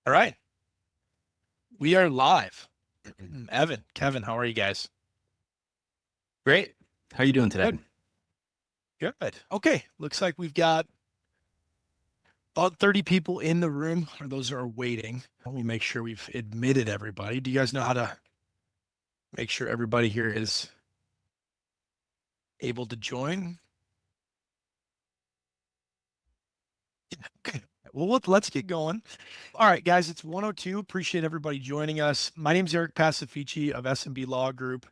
All right, we are live. Evan, Kevin, how are you guys? Great. How are you doing today? Good, good. Okay, looks like we've got about 30 people in the room, or those are waiting. Let me make sure we've admitted everybody. Do you guys know how to make sure everybody here is able to join? Okay. Well, let's get going. All right, guys, it's 102. Appreciate everybody joining us. My name is Eric Pacifici of SMB Law Group,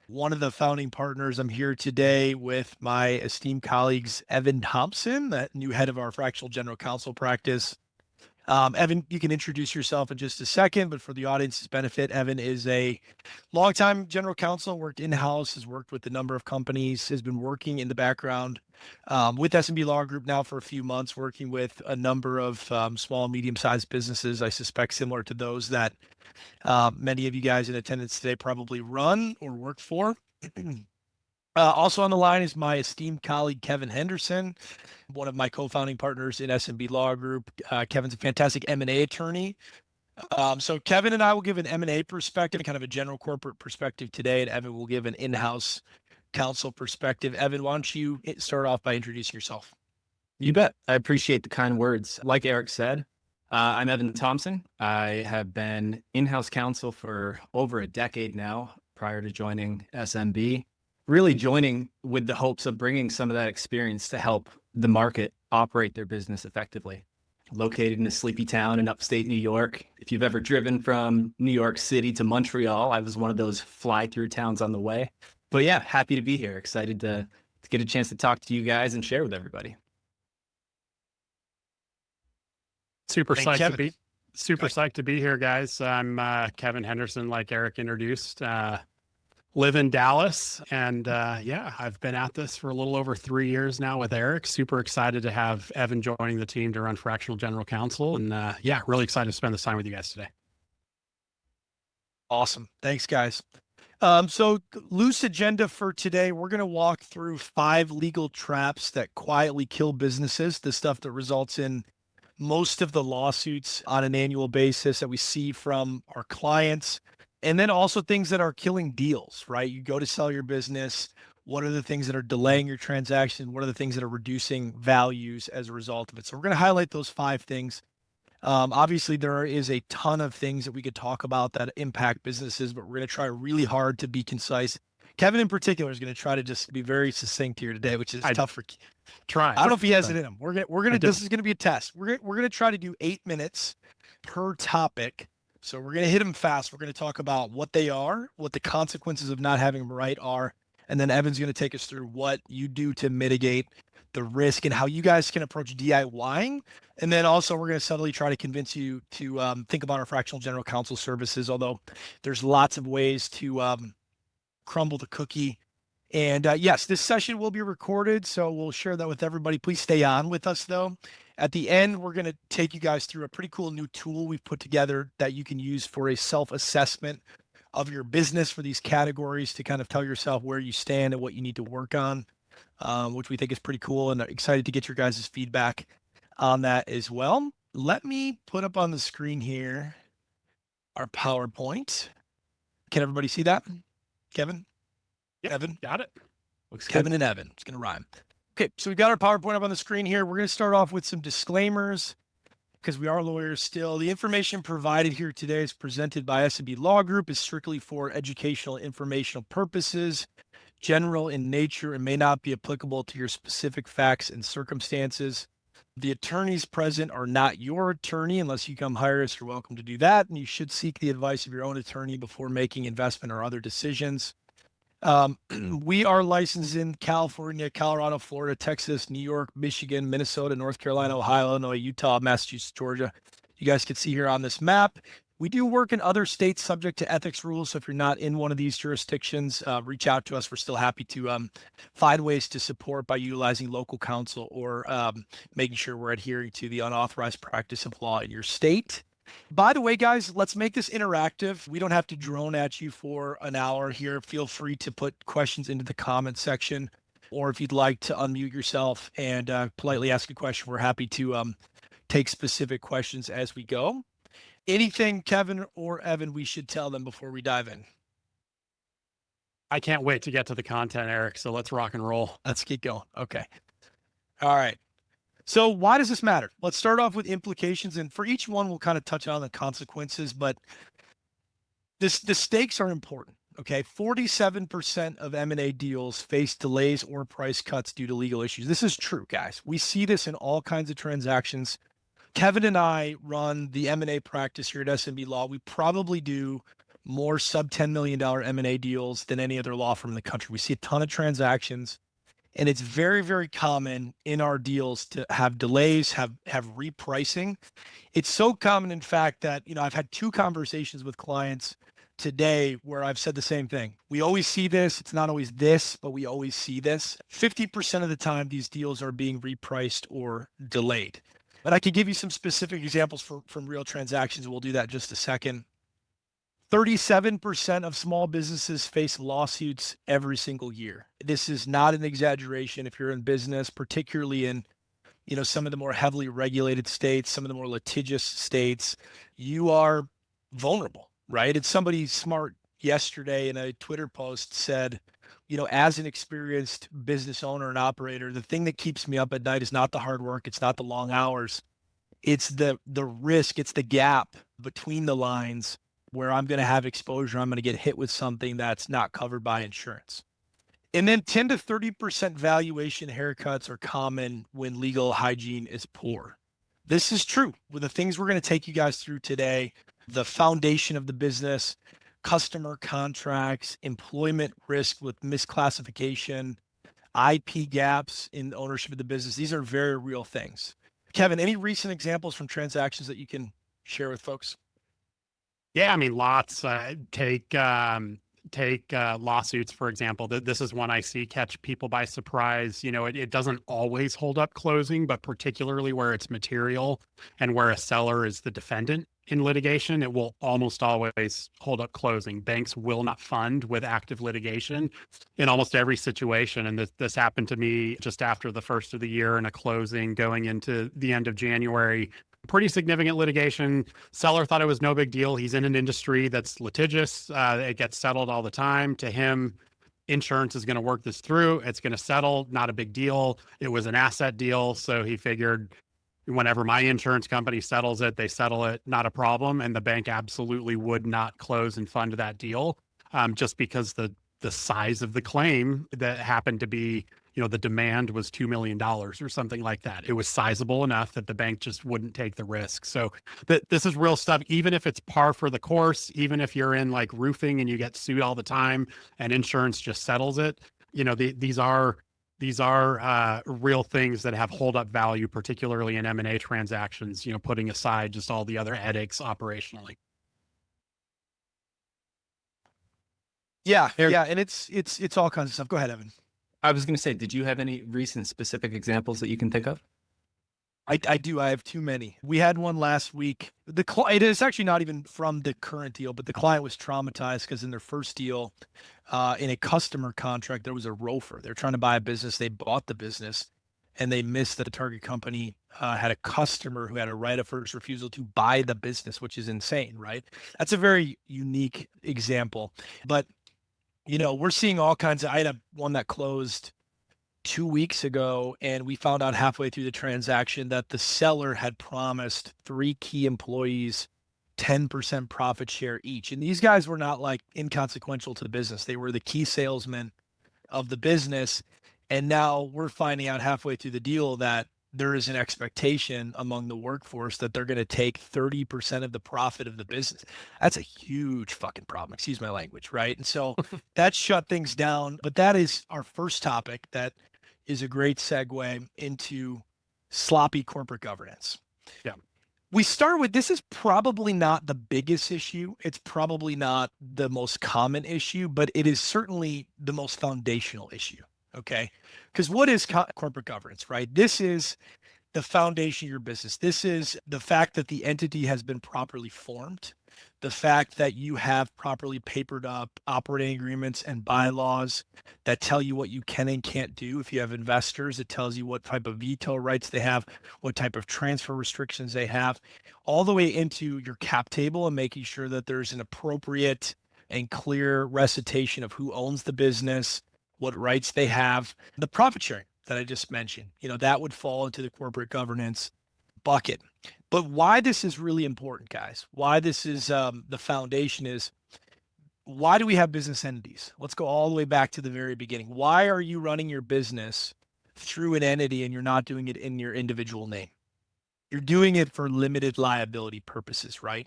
one of the founding partners. I'm here today with my esteemed colleagues, Evan Thomson, the new head of our Fractional General Counsel practice. Evan, you can introduce yourself in just a second, but for the audience's benefit, Evan is a longtime general counsel, worked in-house, has worked with a number of companies, has been working in the background with SMB Law Group now for a few months, working with a number of small and medium-sized businesses, I suspect similar to those that many of you guys in attendance today probably run or work for. Also on the line is my esteemed colleague, Kevin Henderson, one of my co-founding partners in SMB Law Group. Kevin's a fantastic M&A attorney. So Kevin and I will give an M&A perspective, kind of a general corporate perspective today, and Evan will give an in-house counsel perspective. Evan, why don't you start off by introducing yourself? You bet. I appreciate the kind words. Like Eric said, I'm Evan Thomson. I have been in-house counsel for over a decade now prior to joining SMB, really joining with the hopes of bringing some of that experience to help the market operate their business effectively. Located in a sleepy town in upstate New York. If you've ever driven from New York City to Montreal, I was one of those fly-through towns on the way. But yeah, happy to be here. Excited to get a chance to talk to you guys and share with everybody. Super And psyched to Kevin, be super psyched to be here, guys. I'm Kevin Henderson, like Eric introduced. Live in Dallas, and yeah, I've been at this for a little over 3 years now with Eric. Super excited to have Evan joining the team to run Fractional General Counsel, and yeah, really excited to spend this time with you guys today. awesome. Thanks, guys. So loose agenda for today. We're going to walk through 5 legal traps that quietly kill businesses, the stuff that results in most of the lawsuits on an annual basis that we see from our clients. And then also things that are killing deals, right? You go to sell your business. What are the things that are delaying your transaction? What are the things that are reducing values as a result of it? So we're going to highlight those 5 things. Obviously, there is a ton of things that we could talk about that impact businesses, but we're going to try really hard to be concise. Kevin, in particular, is going to try to just be very succinct here today, which is I tough for. try. I don't know if he has it in him. We're gonna. I This don't. is going to be a test. We're gonna try to do 8 minutes per topic. So we're going to hit them fast. We're going to talk about what they are, what the consequences of not having them right are, and then Evan's going to take us through what you do to mitigate the risk and how you guys can approach DIYing. And then also we're going to subtly try to convince you to think about our fractional general counsel services, although there's lots of ways to crumble the cookie. And yes, this session will be recorded, so we'll share that with everybody. Please stay on with us, though. At the end, we're going to take you guys through a pretty cool new tool we've put together that you can use for a self-assessment of your business for these categories to kind of tell yourself where you stand and what you need to work on, which we think is pretty cool, and excited to get your guys' feedback on that as well. Let me put up on the screen here our PowerPoint. Can everybody see that? Kevin? Yeah, Evan? got it. Looks Kevin good. and Evan. It's going to rhyme. Okay, so we got our PowerPoint up on the screen here. We're going to start off with some disclaimers because we are lawyers still. The information provided here today is presented by SMB Law Group, is strictly for educational informational purposes, general in nature, and may not be applicable to your specific facts and circumstances. The attorneys present are not your attorney unless you come hire us. You're welcome to do that, and you should seek the advice of your own attorney before making investment or other decisions. We are licensed in California, Colorado, Florida, Texas, New York, Michigan, Minnesota, North Carolina, Ohio, Illinois, Utah, Massachusetts, Georgia. You guys can see here on this map. We do work in other states subject to ethics rules. So if you're not in one of these jurisdictions, reach out to us. We're still happy to find ways to support by utilizing local counsel or making sure we're adhering to the unauthorized practice of law in your state. By the way, guys, let's make this interactive. We don't have to drone at you for an hour here. Feel free to put questions into the comment section, or if you'd like to unmute yourself and politely ask a question, we're happy to take specific questions as we go. Anything, Kevin or Evan, we should tell them before we dive in? I can't wait to get to the content, Eric. So let's rock and roll. Let's keep going. Okay. All right. So why does this matter? Let's start off with implications. And for each one, we'll kind of touch on the consequences, but the stakes are important. Okay. 47% of M&A deals face delays or price cuts due to legal issues. This is true, guys. We see this in all kinds of transactions. Kevin and I run the M&A practice here at SMB Law. We probably do more sub $10 million M&A deals than any other law firm in the country. We see a ton of transactions, and it's very, very common in our deals to have delays, have repricing. It's so common, in fact, that, I've had 2 conversations with clients today where I've said the same thing. We always see this. It's not always this, but we always see this. 50% of the time, these deals are being repriced or delayed. But I could give you some specific examples from real transactions. We'll do that in just a second. 37% of small businesses face lawsuits every single year. This is not an exaggeration. If you're in business, particularly in, some of the more heavily regulated states, some of the more litigious states, you are vulnerable, right? And somebody smart yesterday in a Twitter post said, as an experienced business owner and operator, the thing that keeps me up at night is not the hard work. It's not the long hours. It's the risk. It's the gap between the lines where I'm going to have exposure. I'm going to get hit with something that's not covered by insurance. And then 10 to 30% valuation haircuts are common when legal hygiene is poor. This is true. With the things we're going to take you guys through today, the foundation of the business, customer contracts, employment risk with misclassification, IP gaps in ownership of the business. These are very real things. Kevin, any recent examples from transactions that you can share with folks? Yeah, I mean, lots. Take lawsuits, for example. This is one I see catch people by surprise. It doesn't always hold up closing, but particularly where it's material and where a seller is the defendant in litigation, it will almost always hold up closing. Banks will not fund with active litigation in almost every situation. And this happened to me just after the first of the year in a closing going into the end of January. Pretty significant litigation. Seller thought it was no big deal. He's in an industry that's litigious. It gets settled all the time. To him, insurance is going to work this through. It's going to settle. Not a big deal. It was an asset deal. So he figured whenever my insurance company settles it, they settle it, not a problem. And the bank absolutely would not close and fund that deal just because the size of the claim that happened to be, the demand was $2 million or something like that. It was sizable enough that the bank just wouldn't take the risk. So this is real stuff. Even if it's par for the course, even if you're in like roofing and you get sued all the time and insurance just settles it, these are real things that have hold up value, particularly in M&A transactions, putting aside just all the other headaches operationally. Yeah. And it's all kinds of stuff. Go ahead, Evan. I was going to say, did you have any recent specific examples that you can think of? I do. I have too many. We had one last week. It is actually not even from the current deal, but the client was traumatized because in their first deal, in a customer contract, there was a ROFR. They're trying to buy a business. They bought the business, and they missed that the target company had a customer who had a right of first refusal to buy the business, which is insane, right? That's a very unique example. But we're seeing all kinds of. I had one that closed 2 weeks ago, and we found out halfway through the transaction that the seller had promised 3 key employees 10% profit share each. And these guys were not like inconsequential to the business. They were the key salesmen of the business. And now we're finding out halfway through the deal that there is an expectation among the workforce that they're going to take 30% of the profit of the business. That's a huge fucking problem. Excuse my language, right? And so that shut things down. But that is our first topic that is a great segue into sloppy corporate governance. Yeah. We start with, this is probably not the biggest issue. It's probably not the most common issue, but it is certainly the most foundational issue. Okay. Because what is corporate governance, right? This is the foundation of your business. This is the fact that the entity has been properly formed. The fact that you have properly papered up operating agreements and bylaws that tell you what you can and can't do. If you have investors, it tells you what type of veto rights they have, what type of transfer restrictions they have, all the way into your cap table and making sure that there's an appropriate and clear recitation of who owns the business, what rights they have, the profit sharing that I just mentioned. That would fall into the corporate governance bucket. But why this is really important, guys, why this is the foundation is, why do we have business entities? Let's go all the way back to the very beginning. Why are you running your business through an entity and you're not doing it in your individual name? You're doing it for limited liability purposes, right?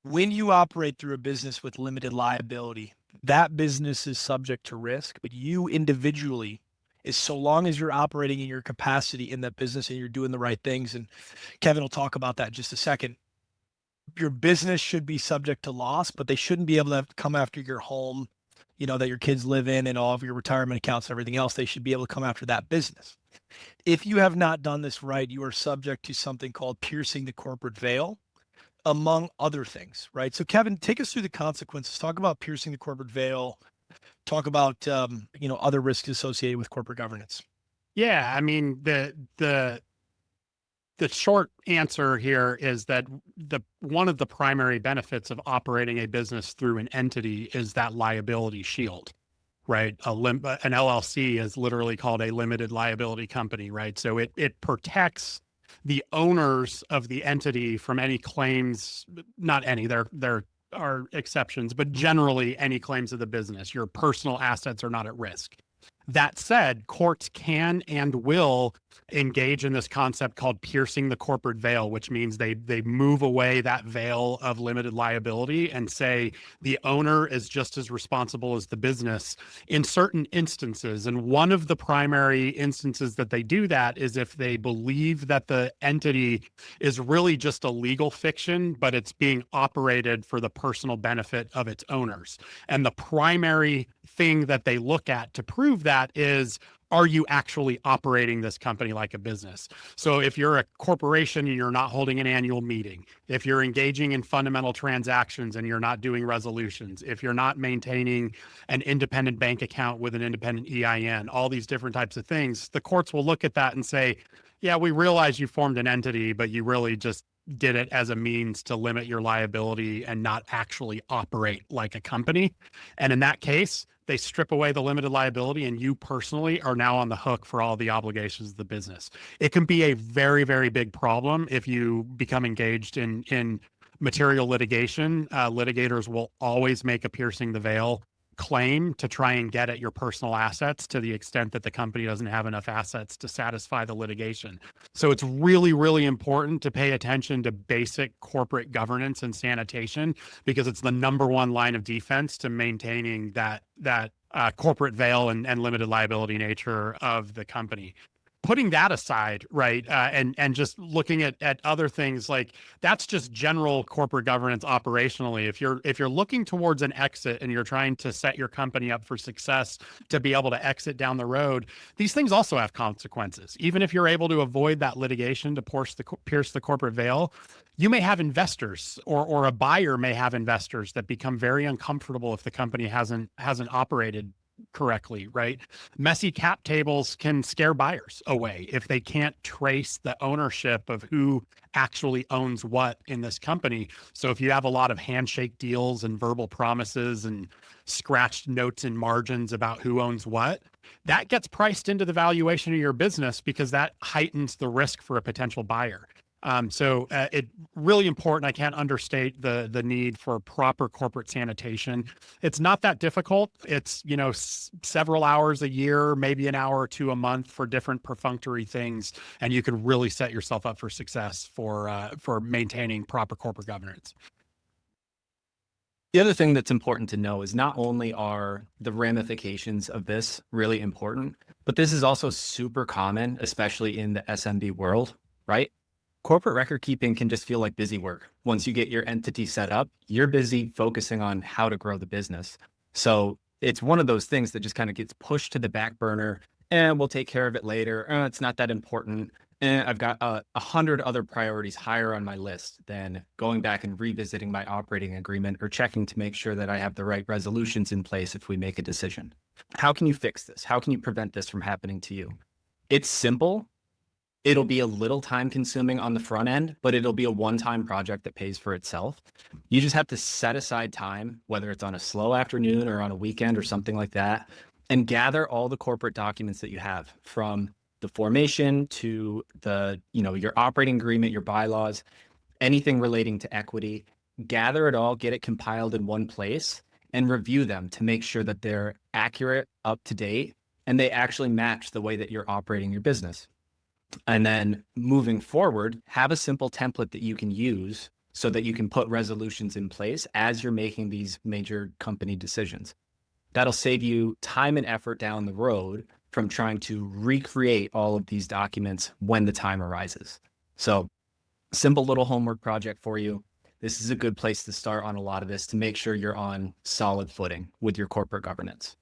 When you operate through a business with limited liability, that business is subject to risk, but you individually, is so long as you're operating in your capacity in that business and you're doing the right things, and Kevin will talk about that in just a second, your business should be subject to loss, but they shouldn't be able to come after your home, that your kids live in and all of your retirement accounts and everything else. They should be able to come after that business. If you have not done this right, you are subject to something called piercing the corporate veil, among other things, right? So Kevin, take us through the consequences. Talk about piercing the corporate veil. Talk about other risks associated with corporate governance. Yeah, I mean, the short answer here is that one of the primary benefits of operating a business through an entity is that liability shield, right? An LLC is literally called a limited liability company, right? So it protects the owners of the entity from any claims, not any, there are exceptions, but generally any claims of the business. Your personal assets are not at risk. That said, courts can and will engage in this concept called piercing the corporate veil, which means they move away that veil of limited liability and say the owner is just as responsible as the business in certain instances. And one of the primary instances that they do that is if they believe that the entity is really just a legal fiction, but it's being operated for the personal benefit of its owners. And the primary thing that they look at to prove that is, are you actually operating this company like a business? So if you're a corporation and you're not holding an annual meeting, if you're engaging in fundamental transactions and you're not doing resolutions, if you're not maintaining an independent bank account with an independent EIN, all these different types of things, the courts will look at that and say, yeah, we realize you formed an entity, but you really just did it as a means to limit your liability and not actually operate like a company. And in that case, they strip away the limited liability and you personally are now on the hook for all the obligations of the business. It can be a very, very big problem if you become engaged in material litigation. Litigators will always make a piercing the veil claim to try and get at your personal assets to the extent that the company doesn't have enough assets to satisfy the litigation. So it's really, really important to pay attention to basic corporate governance and sanitation, because it's the number one line of defense to maintaining that corporate veil and limited liability nature of the company. Putting that aside, right, and just looking at other things, like that's just general corporate governance operationally. If you're looking towards an exit and you're trying to set your company up for success to be able to exit down the road, these things also have consequences. Even if you're able to avoid that litigation to pierce the corporate veil, you may have investors or a buyer may have investors that become very uncomfortable if the company hasn't operated correctly, right? Messy cap tables can scare buyers away if they can't trace the ownership of who actually owns what in this company. So if you have a lot of handshake deals and verbal promises and scratched notes and margins about who owns what, that gets priced into the valuation of your business because that heightens the risk for a potential buyer. So it really important. I can't understate the need for proper corporate sanitation. It's not that difficult. It's, several hours a year, maybe an hour or two a month for different perfunctory things. And you can really set yourself up for success for maintaining proper corporate governance. The other thing that's important to know is not only are the ramifications of this really important, but this is also super common, especially in the SMB world, right? Corporate record keeping can just feel like busy work. Once you get your entity set up, you're busy focusing on how to grow the business. So it's one of those things that just kind of gets pushed to the back burner and we'll take care of it later. It's not that important. I've got 100 other priorities higher on my list than going back and revisiting my operating agreement or checking to make sure that I have the right resolutions in place if we make a decision. How can you fix this? How can you prevent this from happening to you? It's simple. It'll be a little time consuming on the front end, but it'll be a one-time project that pays for itself. You just have to set aside time, whether it's on a slow afternoon or on a weekend or something like that, and gather all the corporate documents that you have, from the formation to the, your operating agreement, your bylaws, anything relating to equity. Gather it all, get it compiled in one place, and review them to make sure that they're accurate, up to date, and they actually match the way that you're operating your business. And then moving forward, have a simple template that you can use so that you can put resolutions in place as you're making these major company decisions. That'll save you time and effort down the road from trying to recreate all of these documents when the time arises. So, simple little homework project for you. This is a good place to start on a lot of this to make sure you're on solid footing with your corporate governance.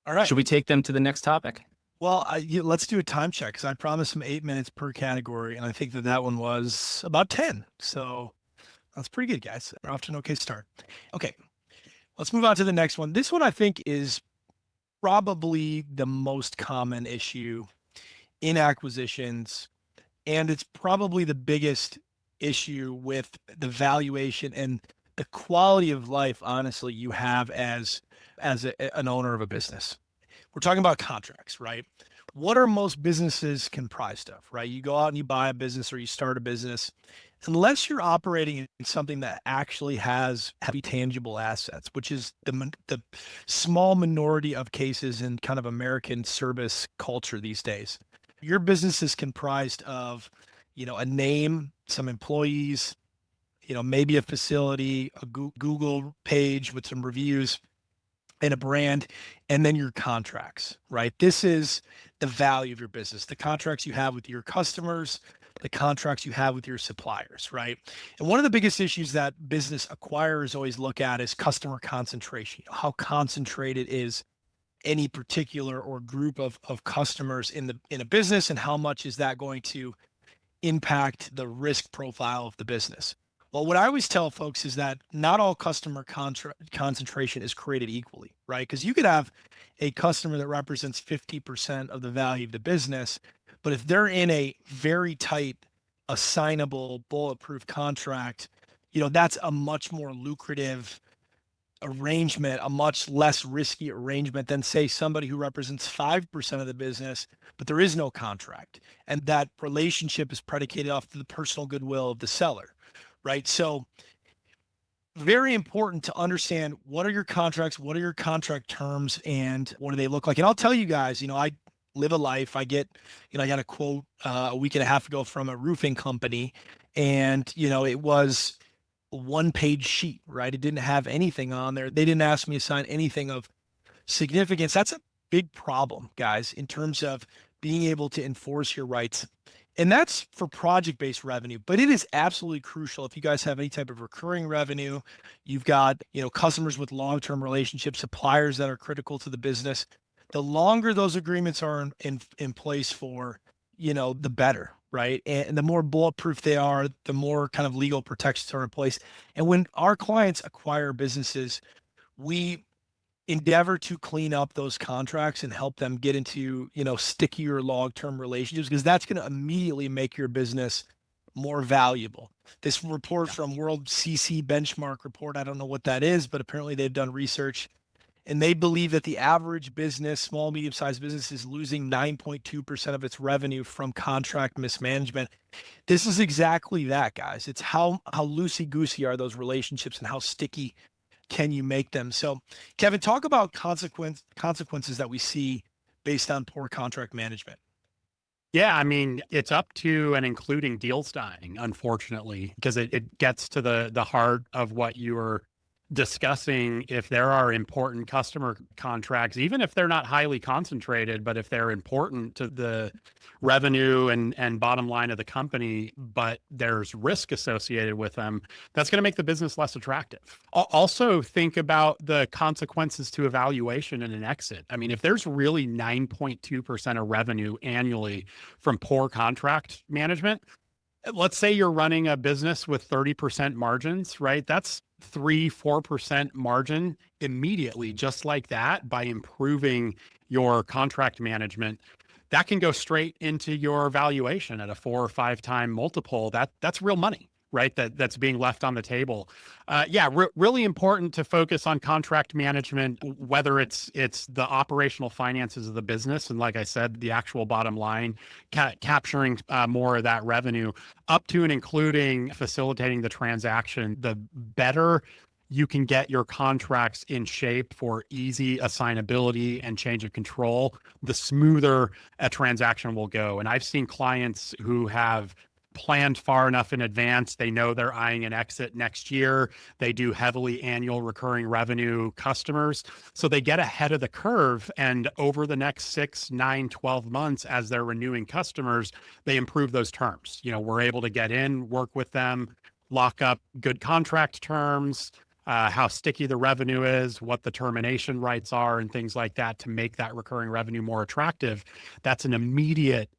All right. Should we take them to the next topic? Well, let's do a time check, because I promised them 8 minutes per category, and I think that one was about 10. So that's pretty good, guys. We're off to an okay start. Okay, let's move on to the next one. This one I think is probably the most common issue in acquisitions, and it's probably the biggest issue with the valuation and the quality of life, honestly, you have as an owner of a business. We're talking about contracts, right? What are most businesses comprised of, right? You go out and you buy a business or you start a business. Unless you're operating in something that actually has heavy tangible assets, which is the small minority of cases in kind of American service culture these days, your business is comprised of, a name, some employees, maybe a facility, a Google page with some reviews, and a brand, and then your contracts, right? This is the value of your business, the contracts you have with your customers, the contracts you have with your suppliers, right? And one of the biggest issues that business acquirers always look at is customer concentration. How concentrated is any particular or group of customers in a business, and how much is that going to impact the risk profile of the business? Well, what I always tell folks is that not all customer concentration is created equally, right? Because you could have a customer that represents 50% of the value of the business, but if they're in a very tight, assignable, bulletproof contract, that's a much more lucrative arrangement, a much less risky arrangement than, say, somebody who represents 5% of the business, but there is no contract. And that relationship is predicated off the personal goodwill of the seller. Right. So very important to understand, what are your contracts, what are your contract terms, and what do they look like? And I'll tell you guys, I live a life. I got a quote a week and a half ago from a roofing company, and, it was a one-page sheet, right? It didn't have anything on there. They didn't ask me to sign anything of significance. That's a big problem, guys, in terms of being able to enforce your rights. And that's for project-based revenue, but it is absolutely crucial if you guys have any type of recurring revenue. You've got, customers with long-term relationships, suppliers that are critical to the business. The longer those agreements are in place for, the better, right? And the more bulletproof they are, the more kind of legal protections are in place. And when our clients acquire businesses, we endeavor to clean up those contracts and help them get into, stickier long-term relationships, because that's going to immediately make your business more valuable. This report from World CC Benchmark report, I don't know what that is, but apparently they've done research, and they believe that the average business, small, medium-sized business, is losing 9.2% of its revenue from contract mismanagement. This is exactly that, guys. It's how loosey-goosey are those relationships and how sticky can you make them? So, Kevin, talk about consequences that we see based on poor contract management. Yeah, I mean, it's up to and including deals dying, unfortunately, because it gets to the heart of what you were discussing if there are important customer contracts, even if they're not highly concentrated, but if they're important to the revenue and bottom line of the company, but there's risk associated with them, that's going to make the business less attractive. Also think about the consequences to evaluation and an exit. I mean, if there's really 9.2% of revenue annually from poor contract management, let's say you're running a business with 30% margins, right? That's 3-4% margin immediately, just like that, by improving your contract management. That can go straight into your valuation at a 4 or 5 time multiple. That's real money, right? That's being left on the table. Really important to focus on contract management, whether it's the operational finances of the business, and like I said, the actual bottom line, capturing more of that revenue, up to and including facilitating the transaction. The better you can get your contracts in shape for easy assignability and change of control, the smoother a transaction will go. And I've seen clients who have planned far enough in advance. They know they're eyeing an exit next year. They do heavily annual recurring revenue customers. So they get ahead of the curve. And over the next 6, 9, 12 months, as they're renewing customers, they improve those terms. We're able to get in, work with them, lock up good contract terms, how sticky the revenue is, what the termination rights are, and things like that to make that recurring revenue more attractive. That's an immediate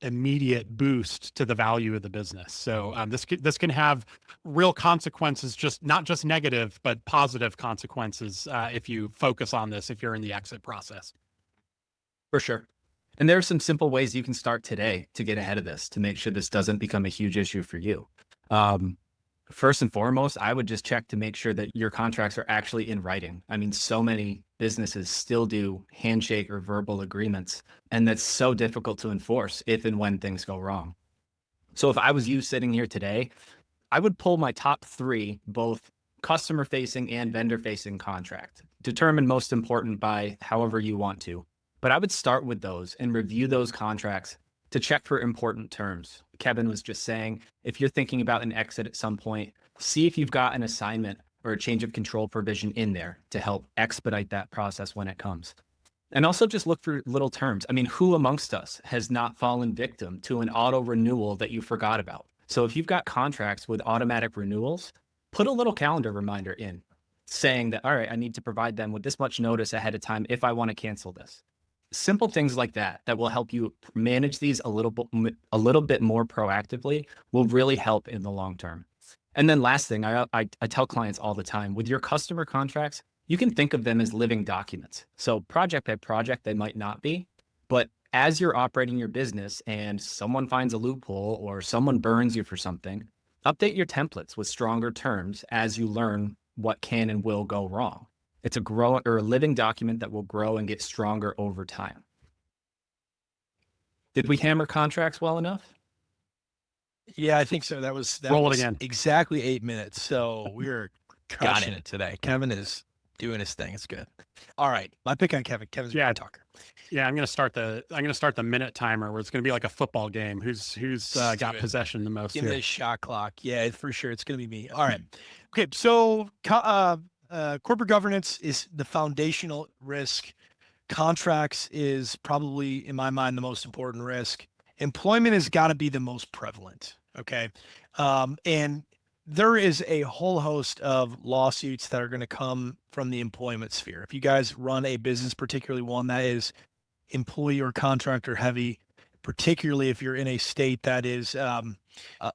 boost to the value of the business. So this can have real consequences, not just negative, but positive consequences if you focus on this, if you're in the exit process. For sure. And there are some simple ways you can start today to get ahead of this, to make sure this doesn't become a huge issue for you. First and foremost, I would just check to make sure that your contracts are actually in writing. I mean, so many businesses still do handshake or verbal agreements, and that's so difficult to enforce if and when things go wrong. So if I was you sitting here today, I would pull my top 3, both customer-facing and vendor-facing contract, determined most important by however you want to. But I would start with those and review those contracts to check for important terms. Kevin was just saying, if you're thinking about an exit at some point, see if you've got an assignment or a change of control provision in there to help expedite that process when it comes. And also just look for little terms. I mean, who amongst us has not fallen victim to an auto renewal that you forgot about? So if you've got contracts with automatic renewals, put a little calendar reminder in saying that, all right, I need to provide them with this much notice ahead of time if I want to cancel this. Simple things like that will help you manage these a little bit more proactively, will really help in the long term. And then last thing, I tell clients all the time, with your customer contracts, you can think of them as living documents. So project by project, they might not be, but as you're operating your business and someone finds a loophole or someone burns you for something, update your templates with stronger terms as you learn what can and will go wrong. It's a living document that will grow and get stronger over time. Did we hammer contracts well enough? Yeah, I think so. That was again. Exactly 8 minutes. So we're crushing it today. Kevin is doing his thing. It's good. All right, my pick on Kevin. Kevin's a great talker. Yeah, I'm gonna start the minute timer where it's gonna be like a football game. Who's got possession the most? Give me the shot clock. Yeah, for sure. It's gonna be me. All right. Okay. So corporate governance is the foundational risk. Contracts is probably, in my mind, the most important risk. Employment has got to be the most prevalent. Okay. And there is a whole host of lawsuits that are going to come from the employment sphere. If you guys run a business, particularly one that is employee or contractor heavy, particularly if you're in a state that is a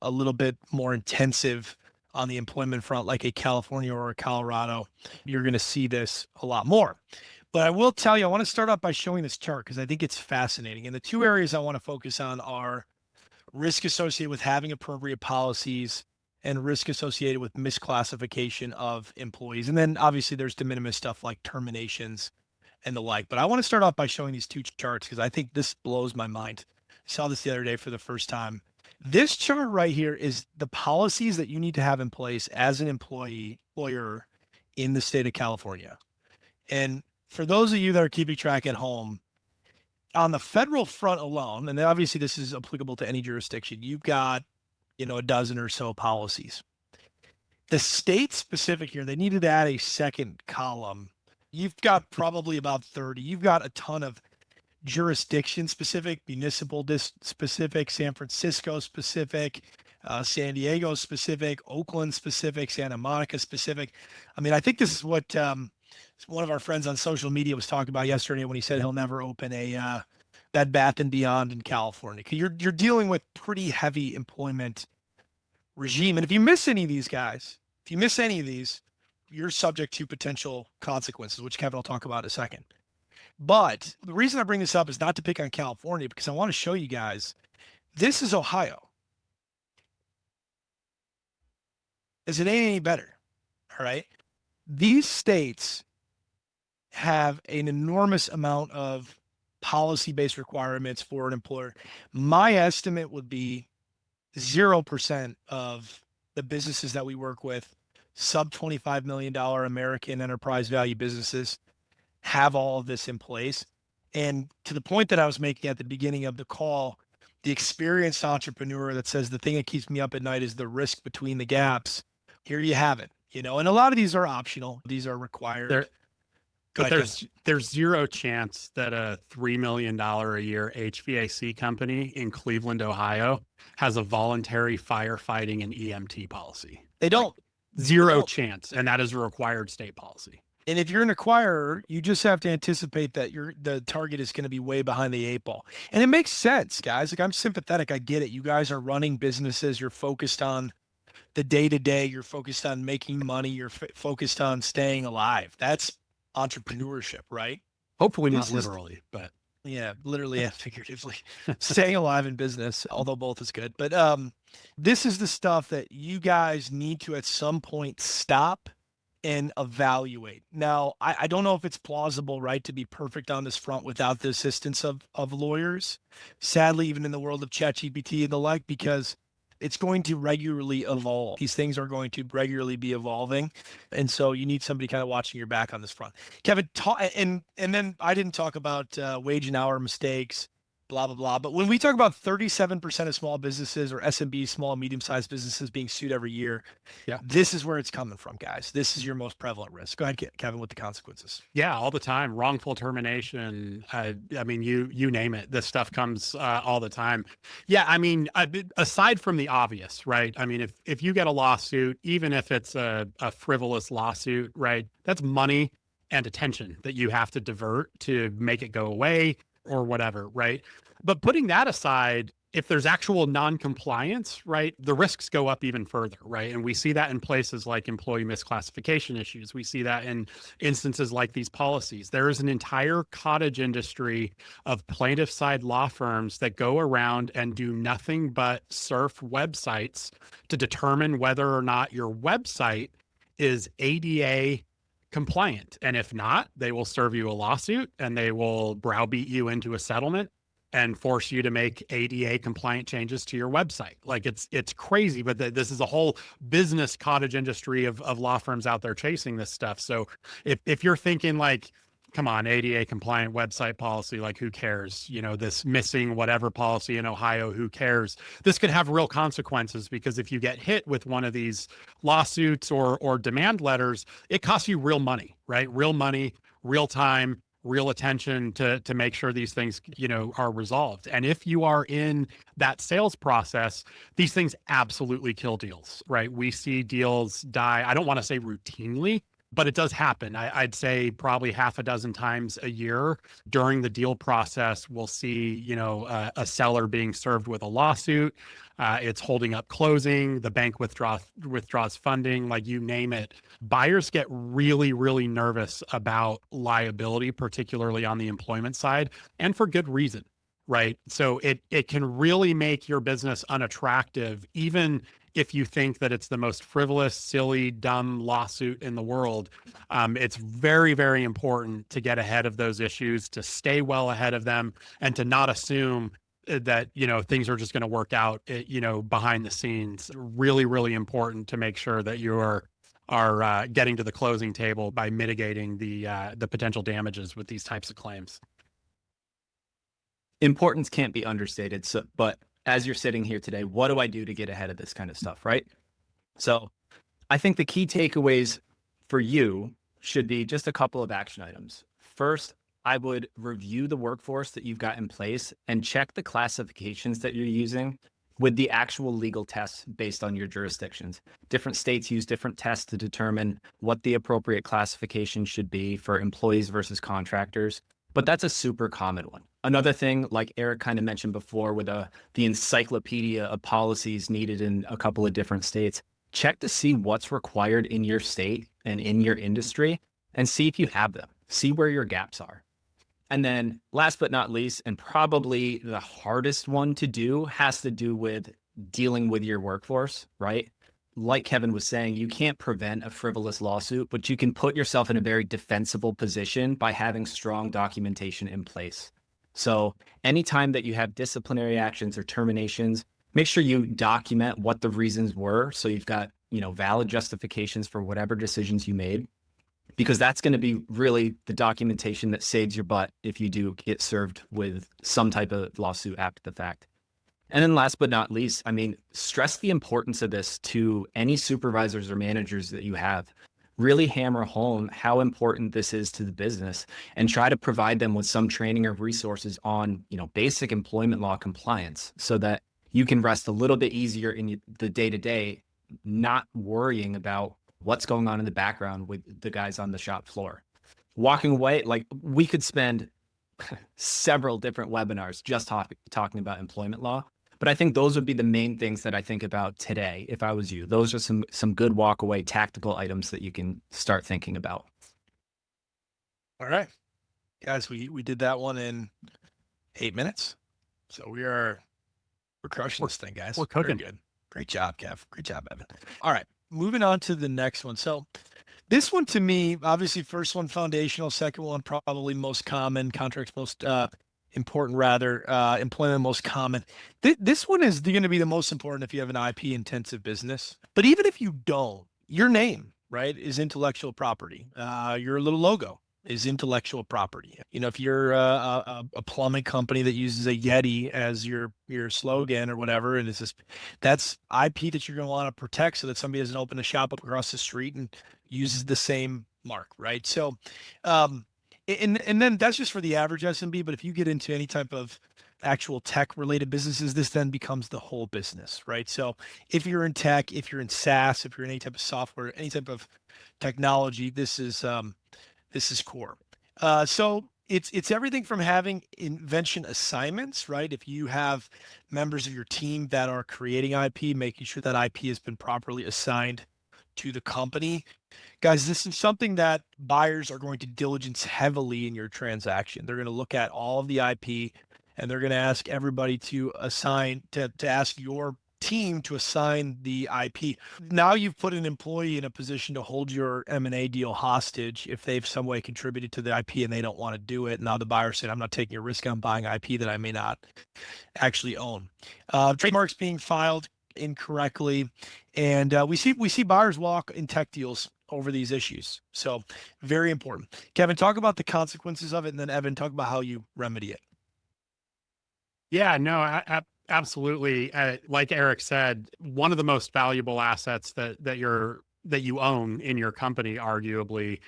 little bit more intensive on the employment front, like a California or a Colorado, you're going to see this a lot more. But I will tell you, I want to start off by showing this chart because I think it's fascinating. And the 2 areas I want to focus on are risk associated with having appropriate policies and risk associated with misclassification of employees. And then obviously there's de minimis stuff like terminations and the like. But I want to start off by showing these 2 charts because I think this blows my mind. I saw this the other day for the first time. This chart right here is the policies that you need to have in place as an employer in the state of California. And for those of you that are keeping track at home, on the federal front alone, and obviously this is applicable to any jurisdiction, you've got, a dozen or so policies. The state specific here, they needed to add a second column. You've got probably about 30. You've got a ton of jurisdiction specific, municipal specific, San Francisco specific, San Diego specific, Oakland specific, Santa Monica specific. I mean, I think this is what one of our friends on social media was talking about yesterday when he said he'll never open a Bed Bath and Beyond in California. Because you're dealing with pretty heavy employment regime, and if you miss any of these guys, if you miss any of these, you're subject to potential consequences, which Kevin will talk about in a second. But the reason I bring this up is not to pick on California, because I want to show you guys, this is Ohio. Is it ain't any better? All right. These states have an enormous amount of policy-based requirements for an employer. My estimate would be 0% of the businesses that we work with, sub $25 million American enterprise value businesses, have all of this in place. And to the point that I was making at the beginning of the call, the experienced entrepreneur that says the thing that keeps me up at night is the risk between the gaps. Here you have it, and a lot of these are optional. These are required. But there's zero chance that a $3 million a year HVAC company in Cleveland, Ohio has a voluntary firefighting and EMT policy. They don't. Zero chance. And that is a required state policy. And if you're an acquirer, you just have to anticipate that the target is going to be way behind the 8 ball. And it makes sense, guys. Like, I'm sympathetic. I get it. You guys are running businesses. You're focused on the day-to-day. You're focused on making money. You're focused on staying alive. That's entrepreneurship, right? Hopefully not literally, but yeah, literally and figuratively. Staying alive in business, although both is good. But this is the stuff that you guys need to at some point stop and evaluate. Now, I don't know if it's plausible, right, to be perfect on this front without the assistance of lawyers. Sadly, even in the world of ChatGPT and the like, because it's going to regularly evolve. These things are going to regularly be evolving. And so you need somebody kind of watching your back on this front. Kevin, and then I didn't talk about wage and hour mistakes, blah, blah, blah. But when we talk about 37% of small businesses or SMB, small, medium-sized businesses being sued every year, this is where it's coming from, guys. This is your most prevalent risk. Go ahead, Kevin, with the consequences. Yeah, all the time. Wrongful termination. I mean, you name it. This stuff comes all the time. Yeah, I mean, aside from the obvious, right? I mean, if you get a lawsuit, even if it's a frivolous lawsuit, right, that's money and attention that you have to divert to make it go away or whatever, right? But putting that aside, if there's actual non-compliance, right, the risks go up even further, right? And we see that in places like employee misclassification issues. We see that in instances like these policies. There is an entire cottage industry of plaintiff side law firms that go around and do nothing but surf websites to determine whether or not your website is ADA compliant. And if not, they will serve you a lawsuit and they will browbeat you into a settlement and force you to make ADA compliant changes to your website. Like it's crazy, but this is a whole business cottage industry of law firms out there chasing this stuff. So if you're thinking like, come on, ADA compliant website policy, like who cares? This missing whatever policy in Ohio, who cares? This could have real consequences because if you get hit with one of these lawsuits or demand letters, it costs you real money, right? Real money, real time, real attention to make sure these things, are resolved. And if you are in that sales process, these things absolutely kill deals, right? We see deals die. I don't want to say routinely, but it does happen. I'd say probably half a dozen times a year during the deal process, we'll see, a seller being served with a lawsuit. It's holding up closing. The bank withdraws funding, like you name it. Buyers get really, really nervous about liability, particularly on the employment side, and for good reason, right? So it can really make your business unattractive, even if you think that it's the most frivolous, silly, dumb lawsuit in the world. It's very, very important to get ahead of those issues, to stay well ahead of them, and to not assume that, things are just going to work out, behind the scenes. Really, really important to make sure that you are getting to the closing table by mitigating the potential damages with these types of claims. Importance can't be understated. But as you're sitting here today, what do I do to get ahead of this kind of stuff, right? So I think the key takeaways for you should be just a couple of action items. First, I would review the workforce that you've got in place and check the classifications that you're using with the actual legal tests based on your jurisdictions. Different states use different tests to determine what the appropriate classification should be for employees versus contractors, but that's a super common one. Another thing, like Eric kind of mentioned before, with the encyclopedia of policies needed in a couple of different states, check to see what's required in your state and in your industry and see if you have them, see where your gaps are. And then last but not least, and probably the hardest one to do, has to do with dealing with your workforce, right? Like Kevin was saying, you can't prevent a frivolous lawsuit, but you can put yourself in a very defensible position by having strong documentation in place. So anytime that you have disciplinary actions or terminations, make sure you document what the reasons were. So you've got, valid justifications for whatever decisions you made, because that's going to be really the documentation that saves your butt if you do get served with some type of lawsuit after the fact. And then last but not least, stress the importance of this to any supervisors or managers that you have. Really hammer home how important this is to the business and try to provide them with some training or resources on, basic employment law compliance so that you can rest a little bit easier in the day-to-day, not worrying about what's going on in the background with the guys on the shop floor. Walking away, we could spend several different webinars just talking about employment law. But I think those would be the main things that I think about today if I was you. Those are some good walk away tactical items that you can start thinking about. All right, guys, we did that one in 8 minutes. So we're crushing this thing, guys. We're cooking. Very good. Great job, Kev. Great job, Evan. All right, moving on to the next one. So this one to me, obviously first one foundational, second one probably most common, contracts most important rather, employment most common. This one is going to be the most important if you have an IP intensive business. But even if you don't, your name, right, is intellectual property. Your little logo is intellectual property. If you're a plumbing company that uses a Yeti as your slogan or whatever, and that's IP that you're going to want to protect so that somebody doesn't open a shop up across the street and uses the same mark, right? So, and then that's just for the average SMB. But if you get into any type of actual tech related businesses, this then becomes the whole business, right? So if you're in tech, if you're in SaaS, if you're in any type of software, any type of technology, this is core. So it's everything from having invention assignments, right? If you have members of your team that are creating IP, making sure that IP has been properly assigned to the company. Guys, this is something that buyers are going to diligence heavily in your transaction. They're going to look at all of the IP and they're going to ask everybody to ask your team to assign the IP. Now you've put an employee in a position to hold your M&A deal hostage if they've some way contributed to the IP and they don't want to do it. Now the buyer said, I'm not taking a risk on buying IP that I may not actually own. Trademarks being filed incorrectly. And we see buyers walk in tech deals over these issues. So very important. Kevin, talk about the consequences of it. And then Evan, talk about how you remedy it. Yeah, no, absolutely. Like Eric said, one of the most valuable assets that you own in your company, arguably,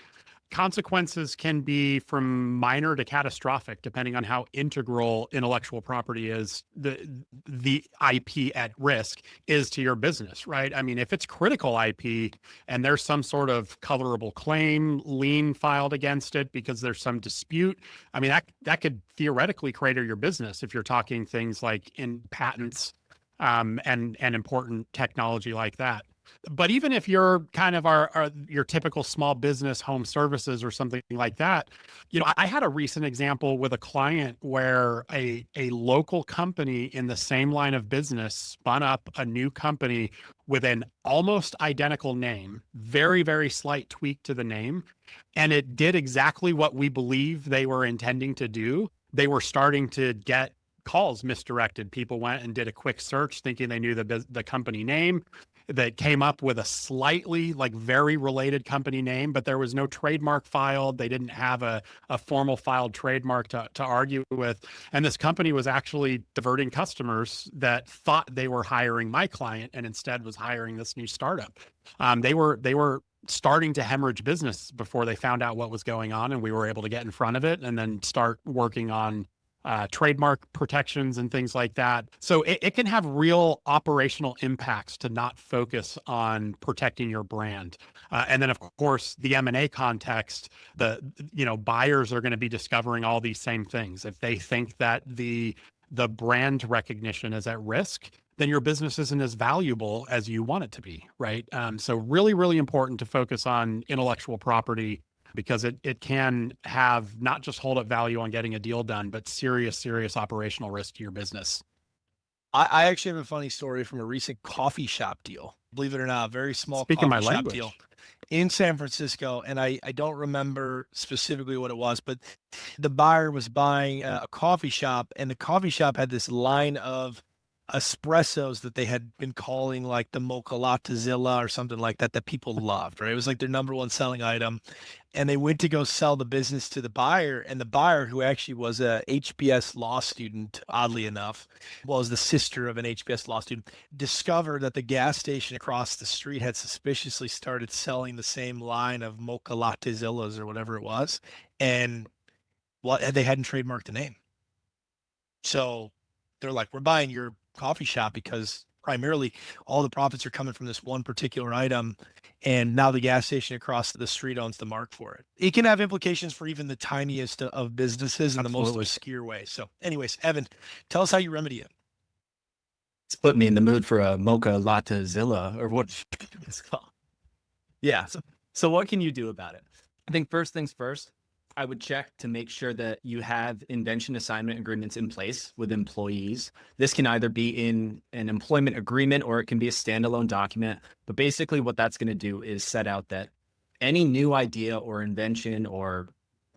consequences can be from minor to catastrophic, depending on how integral intellectual property is, the IP at risk is to your business, right? If it's critical IP and there's some sort of colorable claim, lien filed against it because there's some dispute, that could theoretically crater your business if you're talking things like in patents and important technology like that. But even if you're kind of your typical small business, home services or something like that, I had a recent example with a client where a local company in the same line of business spun up a new company with an almost identical name, very, very slight tweak to the name. And it did exactly what we believe they were intending to do. They were starting to get calls misdirected. People went and did a quick search thinking they knew the company name. that came up with a slightly like very related company name, but there was no trademark filed. They didn't have a formal filed trademark to argue with. And this company was actually diverting customers that thought they were hiring my client and instead was hiring this new startup. They were starting to hemorrhage business before they found out what was going on, and we were able to get in front of it and then start working on trademark protections and things like that. So it can have real operational impacts to not focus on protecting your brand. And then of course, the M&A context, buyers are going to be discovering all these same things. If they think that the brand recognition is at risk, then your business isn't as valuable as you want it to be, right? So really, really important to focus on intellectual property, because it can have not just hold up value on getting a deal done, but serious operational risk to your business. I actually have a funny story from a recent coffee shop deal. Believe it or not, very small Speaking my coffee shop language. deal in San Francisco. And I don't remember specifically what it was, but the buyer was buying a coffee shop, and the coffee shop had this line of espressos that they had been calling like the Mocha Lattezilla or something like that, that people loved, right? It was like their number one selling item. And they went to go sell the business to the buyer, and the buyer, who actually was a HBS law student, oddly enough, was the sister of an HBS law student, discovered that the gas station across the street had suspiciously started selling the same line of Mocha Lattezillas or whatever it was, and they hadn't trademarked the name. So they're like, we're buying your coffee shop because primarily all the profits are coming from this one particular item, and now the gas station across the street owns the mark for it. It can have implications for even the tiniest of businesses in the most Absolutely. obscure way. So anyways, Evan, tell us how you remedy it. It's put me in the mood for a mocha lattezilla, or what it's called. Yeah. So what can you do about it? I think first things first, I would check to make sure that you have invention assignment agreements in place with employees. This can either be in an employment agreement or it can be a standalone document. But basically what that's going to do is set out that any new idea or invention or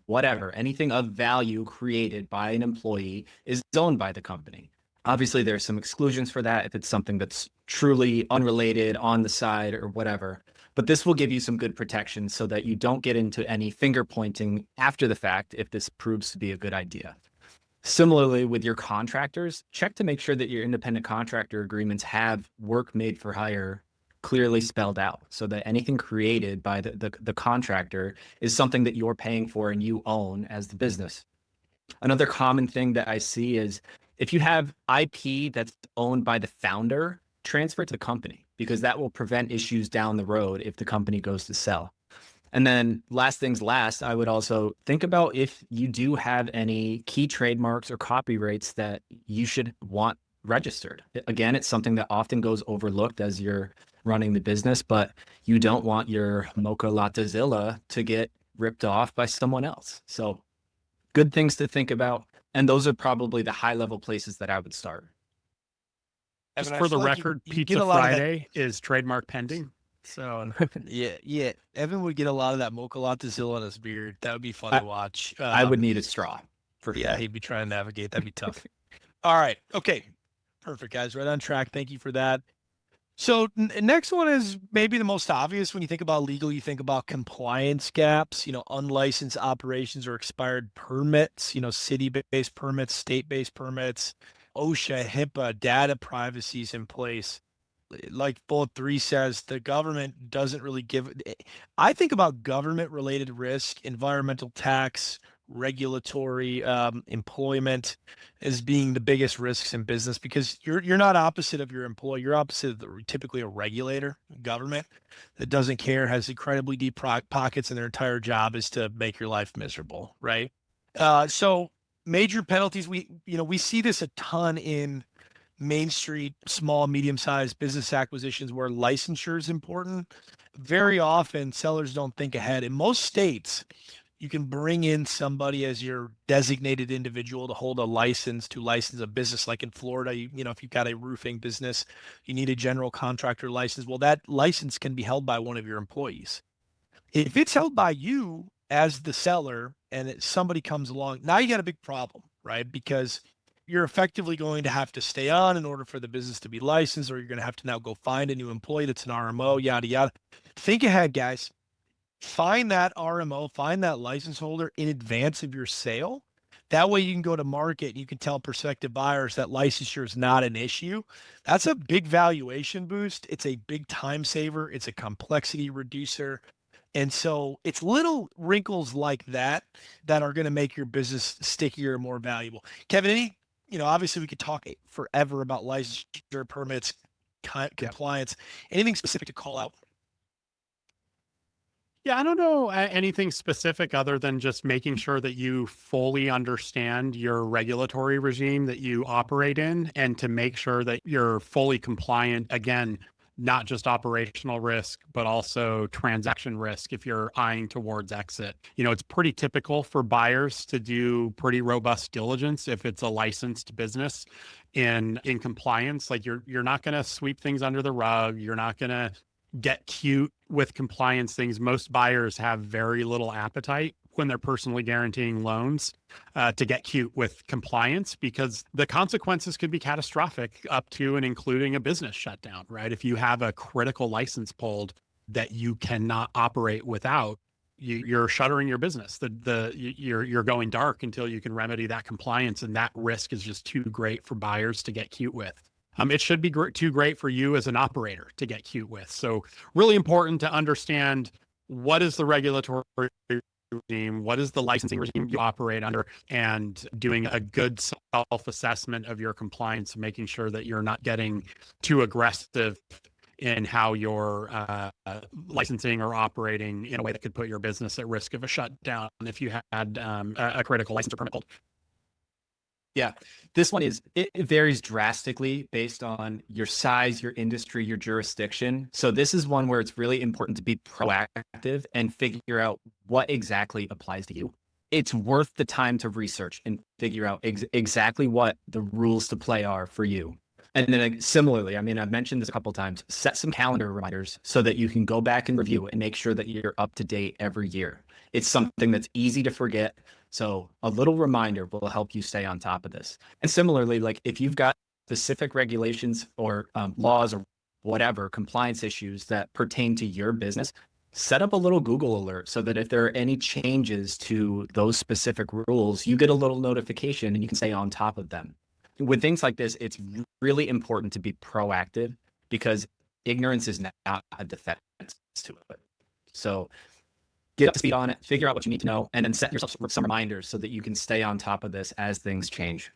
whatever, anything of value created by an employee is owned by the company. Obviously, there's some exclusions for that if it's something that's truly unrelated, on the side, or whatever. But this will give you some good protection so that you don't get into any finger pointing after the fact if this proves to be a good idea. Similarly, with your contractors, check to make sure that your independent contractor agreements have work made for hire clearly spelled out, so that anything created by the contractor is something that you're paying for and you own as the business. Another common thing that I see is if you have IP that's owned by the founder, transfer it to the company, because that will prevent issues down the road if the company goes to sell. And then last things last, I would also think about if you do have any key trademarks or copyrights that you should want registered. Again, it's something that often goes overlooked as you're running the business, but you don't want your Mocha Lattezilla to get ripped off by someone else. So good things to think about. And those are probably the high level places that I would start. Just Evan, I for the feel like record, you get Pizza a lot of that- Friday is trademark pending. So Yeah. Evan would get a lot of that Mocha Lattezilla in his beard. That would be fun to watch. I would need a straw. Yeah, he'd be trying to navigate. That'd be tough. All right. Okay. Perfect, guys. Right on track. Thank you for that. So next one is maybe the most obvious. When you think about legal, you think about compliance gaps, unlicensed operations or expired permits, city-based permits, state-based permits, OSHA, HIPAA, data privacy is in place. Like Bullet 3 says, the government doesn't really give. I think about government related risk, environmental tax, regulatory, employment as being the biggest risks in business, because you're not opposite of your employer. You're opposite of typically a regulator, government, that doesn't care, has incredibly deep pockets, and their entire job is to make your life miserable, right? So major penalties, we see this a ton in Main Street, small, medium-sized business acquisitions where licensure is important. Very often, sellers don't think ahead. In most states, you can bring in somebody as your designated individual to hold a license to license a business. Like in Florida, if you've got a roofing business, you need a general contractor license. Well, that license can be held by one of your employees. If it's held by you as the seller and somebody comes along, now you got a big problem, right? Because you're effectively going to have to stay on in order for the business to be licensed, or you're going to have to now go find a new employee that's an RMO, yada, yada. Think ahead, guys. Find that RMO, find that license holder in advance of your sale. That way you can go to market and you can tell prospective buyers that licensure is not an issue. That's a big valuation boost. It's a big time saver. It's a complexity reducer. And so it's little wrinkles like that that are going to make your business stickier and more valuable. Kevin, obviously we could talk forever about licensure, permits, compliance, anything specific to call out? Yeah, I don't know anything specific other than just making sure that you fully understand your regulatory regime that you operate in, and to make sure that you're fully compliant. Again, not just operational risk, but also transaction risk if you're eyeing towards exit. It's pretty typical for buyers to do pretty robust diligence if it's a licensed business in compliance. Like you're not going to sweep things under the rug. You're not going to get cute with compliance things. Most buyers have very little appetite when they're personally guaranteeing loans to get cute with compliance, because the consequences could be catastrophic, up to and including a business shutdown, right? If you have a critical license pulled that you cannot operate without, you're shuttering your business. You're going dark until you can remedy that compliance, and that risk is just too great for buyers to get cute with. It should be too great for you as an operator to get cute with. So really important to understand what is the regulatory regime, what is the licensing regime you operate under, and doing a good self-assessment of your compliance, making sure that you're not getting too aggressive in how you're licensing or operating in a way that could put your business at risk of a shutdown if you had a critical license or permit pulled. Yeah, this one it varies drastically based on your size, your industry, your jurisdiction. So this is one where it's really important to be proactive and figure out what exactly applies to you. It's worth the time to research and figure out exactly what the rules to play are for you. And then similarly, I've mentioned this a couple of times, set some calendar reminders so that you can go back and review and make sure that you're up to date every year. It's something that's easy to forget. So a little reminder will help you stay on top of this. And similarly, like if you've got specific regulations or laws or whatever compliance issues that pertain to your business, set up a little Google alert so that if there are any changes to those specific rules, you get a little notification and you can stay on top of them. With things like this, it's really important to be proactive, because ignorance is not a defense to it. So get up to speed on it, figure out what you need to know, and then set yourself some reminders so that you can stay on top of this as things change.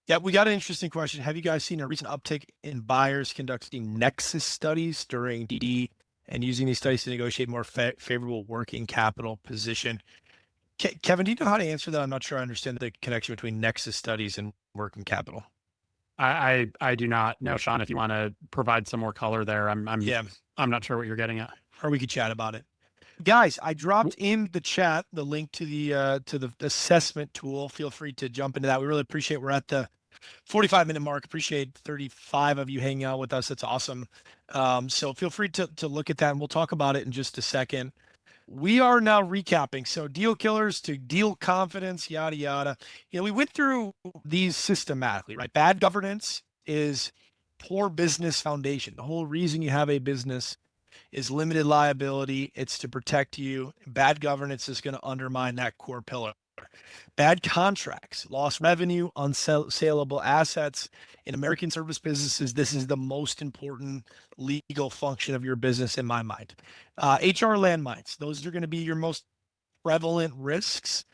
Yeah, we got an interesting question. Have you guys seen a recent uptick in buyers conducting nexus studies during DD and using these studies to negotiate more favorable working capital position? Kevin, do you know how to answer that? I'm not sure I understand the connection between nexus studies and working capital. I do not know, Sean. If you want to provide some more color there, I'm not sure what you're getting at. Or we could chat about it. Guys, I dropped in the chat the link to the assessment tool. Feel free to jump into that. We really appreciate. We're at the 45-minute mark. Appreciate 35 of you hanging out with us. That's awesome. So feel free to look at that, and we'll talk about it in just a second. We are now recapping. So deal killers to deal confidence, yada, yada. We went through these systematically, right? Bad governance is poor business foundation. The whole reason you have a business is limited liability. It's to protect you. Bad governance is going to undermine that core pillar. Bad contracts, lost revenue, unsaleable assets. In American service businesses, this is the most important legal function of your business in my mind. HR landmines, those are going to be your most prevalent risks.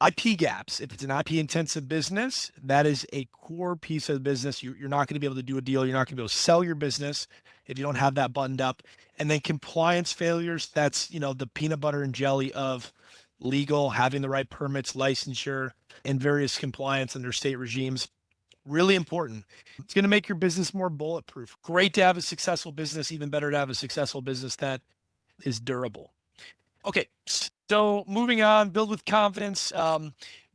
IP gaps, if it's an IP intensive business, that is a core piece of the business. You're not going to be able to do a deal. You're not going to be able to sell your business if you don't have that buttoned up. And then compliance failures, that's, the peanut butter and jelly of legal, having the right permits, licensure, and various compliance under state regimes. Really important. It's going to make your business more bulletproof. Great to have a successful business, even better to have a successful business that is durable. Okay, so moving on, build with confidence.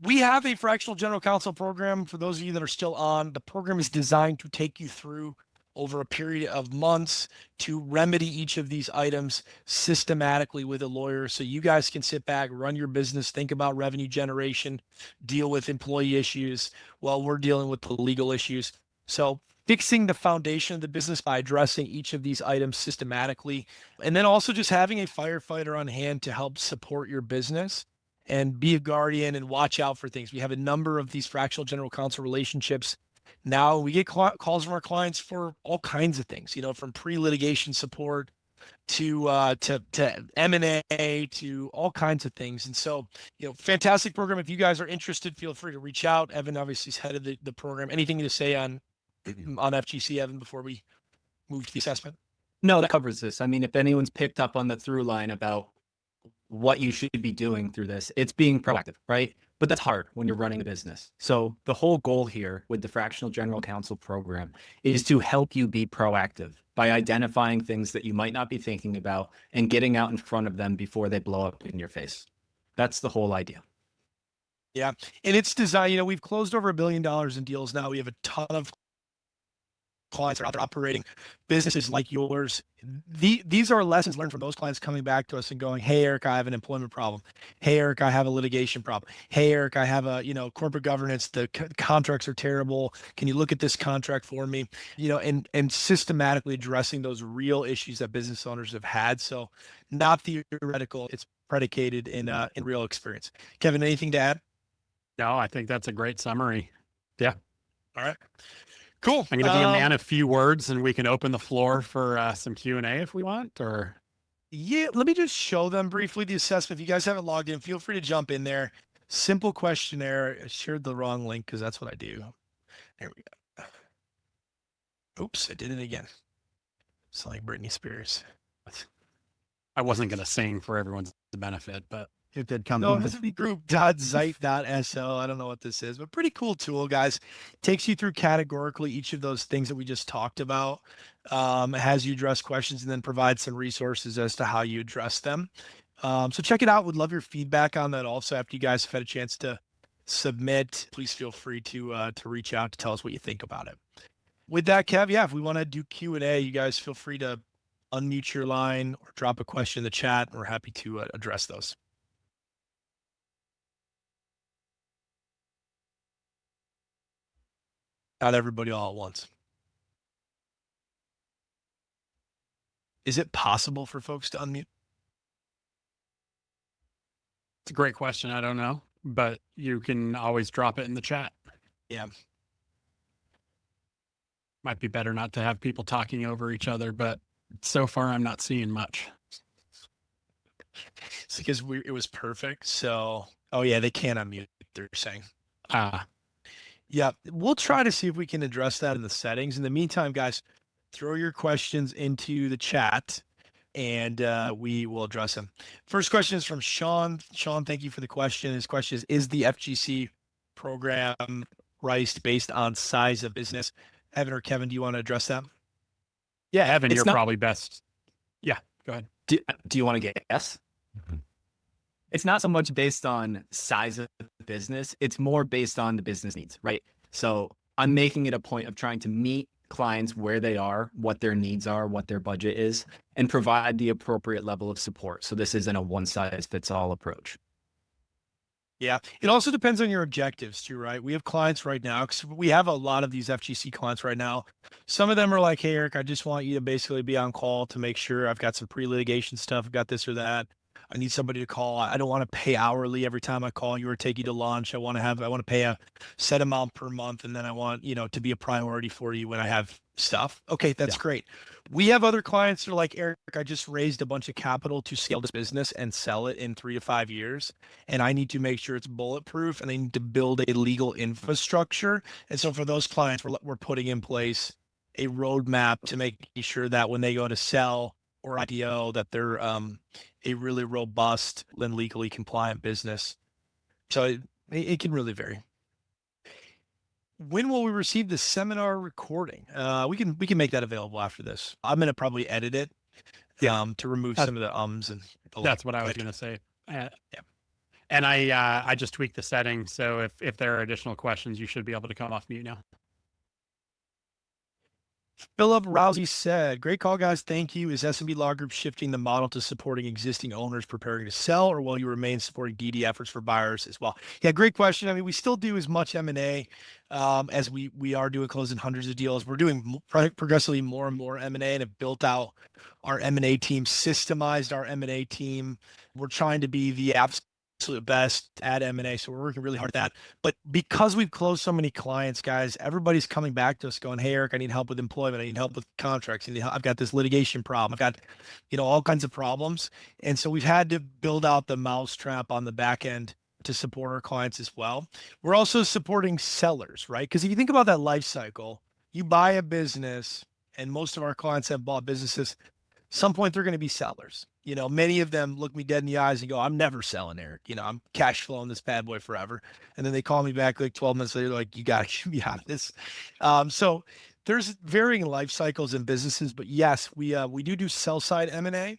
We have a fractional general counsel program. For those of you that are still on, the program is designed to take you through over a period of months to remedy each of these items systematically with a lawyer. So you guys can sit back, run your business, think about revenue generation, deal with employee issues while we're dealing with the legal issues. So fixing the foundation of the business by addressing each of these items systematically, and then also just having a firefighter on hand to help support your business and be a guardian and watch out for things. We have a number of these fractional general counsel relationships. Now we get calls from our clients for all kinds of things, from pre-litigation support to M&A to all kinds of things. And so, fantastic program. If you guys are interested, feel free to reach out. Evan obviously is head of the program. Anything to say on FGC, Evan, before we move to the assessment? No, that covers this. I mean, if anyone's picked up on the through line about what you should be doing through this, it's being proactive, right? But that's hard when you're running a business. So the whole goal here with the Fractional General Counsel program is to help you be proactive by identifying things that you might not be thinking about and getting out in front of them before they blow up in your face. That's the whole idea. Yeah. And it's designed, we've closed over $1 billion in deals now. We have a ton of clients are out there operating businesses like yours. These are lessons learned from those clients coming back to us and going, "Hey, Eric, I have an employment problem. Hey, Eric, I have a litigation problem. Hey, Eric, I have a, corporate governance. The contracts are terrible. Can you look at this contract for me?" And systematically addressing those real issues that business owners have had. So not theoretical, it's predicated in real experience. Kevin, anything to add? No, I think that's a great summary. Yeah. All right. Cool. I'm going to be a man of few words, and we can open the floor for some Q&A if we want, or... Yeah, let me just show them briefly the assessment. If you guys haven't logged in, feel free to jump in there. Simple questionnaire. I shared the wrong link because that's what I do. There we go. Oops, I did it again. It's like Britney Spears. I wasn't going to sing for everyone's benefit, but it did come. No, SMBgroup.zeit.so. I don't know what this is, but pretty cool tool, guys. Takes you through categorically each of those things that we just talked about. Has you address questions and then provides some resources as to how you address them. So check it out. Would love your feedback on that. Also, after you guys have had a chance to submit, please feel free to reach out to tell us what you think about it. With that, Kev, yeah, if we want to do Q&A, you guys feel free to unmute your line or drop a question in the chat. We're happy to address those. Not everybody all at once. Is it possible for folks to unmute? It's a great question. I don't know, but you can always drop it in the chat. Yeah. Might be better not to have people talking over each other, but so far I'm not seeing much. It's because it was perfect. So, oh yeah, they can't unmute, they're saying. Yeah, we'll try to see if we can address that in the settings. In the meantime, guys, throw your questions into the chat and we will address them. First question is from Sean. Sean, thank you for the question. His question is the FGC program priced based on size of business? Evan or Kevin, do you want to address that? Yeah, Evan, you're probably best. Yeah, go ahead. Do you want to guess? It's not so much based on size of the business. It's more based on the business needs, right? So I'm making it a point of trying to meet clients where they are, what their needs are, what their budget is, and provide the appropriate level of support. So this isn't a one-size-fits-all approach. Yeah. It also depends on your objectives too, right? We have clients right now, because we have a lot of these FGC clients right now. Some of them are like, "Hey, Eric, I just want you to basically be on call to make sure I've got some pre-litigation stuff. I've got this or that. I need somebody to call. I don't want to pay hourly every time I call you or take you to lunch. I want to pay a set amount per month. And then I want, to be a priority for you when I have stuff." Okay. That's great. We have other clients that are like, "Eric, I just raised a bunch of capital to scale this business and sell it in 3 to 5 years. And I need to make sure it's bulletproof and I need to build a legal infrastructure." And so for those clients, we're putting in place a roadmap to make sure that when they go to sell or IPO, that they're a really robust and legally compliant business. So it can really vary. When will we receive the seminar recording? We can make that available after this. I'm going to probably edit it to remove some of the ums and that's what I was going to say. Yeah. And I just tweaked the settings. So if there are additional questions, you should be able to come off mute now. Philip Rousey said, great call, guys. Thank you. Is SMB Law Group shifting the model to supporting existing owners preparing to sell, or will you remain supporting DD efforts for buyers as well? Yeah, great question. I mean, we still do as much M&A as we are doing, closing hundreds of deals. We're doing progressively more and more M&A and have built out our M&A team, systemized our M&A team. We're trying to be the absolute best at M&A, so we're working really hard at that. But because we've closed so many clients, guys, everybody's coming back to us going, hey, Eric, I need help with employment. I need help with contracts. I've got this litigation problem. I've got, all kinds of problems. And so we've had to build out the mousetrap on the back end to support our clients as well. We're also supporting sellers, right? Because if you think about that life cycle, you buy a business, and most of our clients have bought businesses. Some point they're going to be sellers. Many of them look me dead in the eyes and go, I'm never selling, Eric. I'm cash flowing this bad boy forever. And then they call me back like 12 months later, like, you got to be out of this. So there's varying life cycles in businesses, but yes, we do sell side M&A,